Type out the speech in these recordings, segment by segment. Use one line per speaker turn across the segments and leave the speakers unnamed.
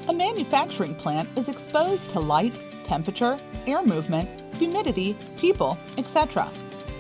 A manufacturing plant is exposed to light, temperature, air movement, humidity, people, etc.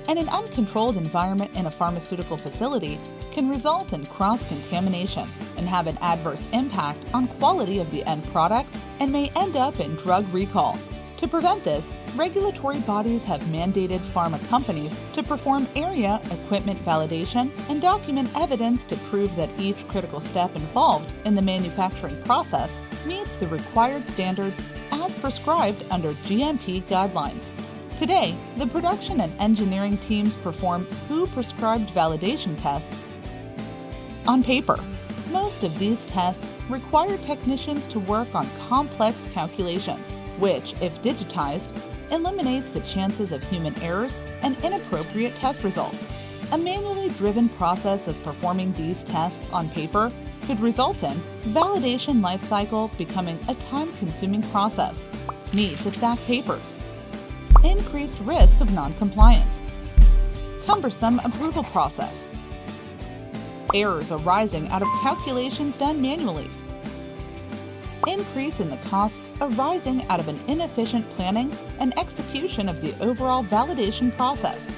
And an uncontrolled environment in a pharmaceutical facility can result in cross-contamination and have an adverse impact on quality of the end product and may end up in drug recall. To prevent this, regulatory bodies have mandated pharma companies to perform area equipment validation and document evidence to prove that each critical step involved in the manufacturing process meets the required standards as prescribed under GMP guidelines. Today, the production and engineering teams perform WHO-prescribed validation tests on paper. Most of these tests require technicians to work on complex calculations, which, if digitized, eliminates the chances of human errors and inappropriate test results. A manually driven process of performing these tests on paper could result in validation lifecycle becoming a time-consuming process, need to stack papers, increased risk of non-compliance, cumbersome approval process, errors arising out of calculations done manually, increase in the costs arising out of an inefficient planning and execution of the overall validation process.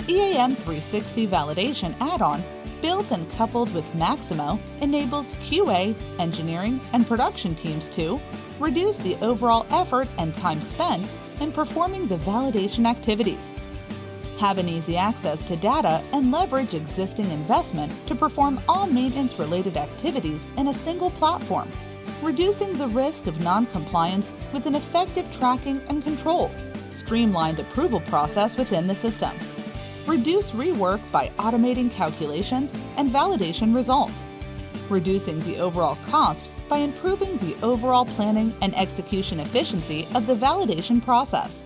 EAM360 Validation Add-on, built and coupled with Maximo, enables QA, engineering, and production teams to reduce the overall effort and time spent in performing the validation activities, have an easy access to data, and leverage existing investment to perform all maintenance-related activities in a single platform, reducing the risk of non-compliance with an effective tracking and control, streamlined approval process within the system, reduce rework by automating calculations and validation results, reducing the overall cost by improving the overall planning and execution efficiency of the validation process.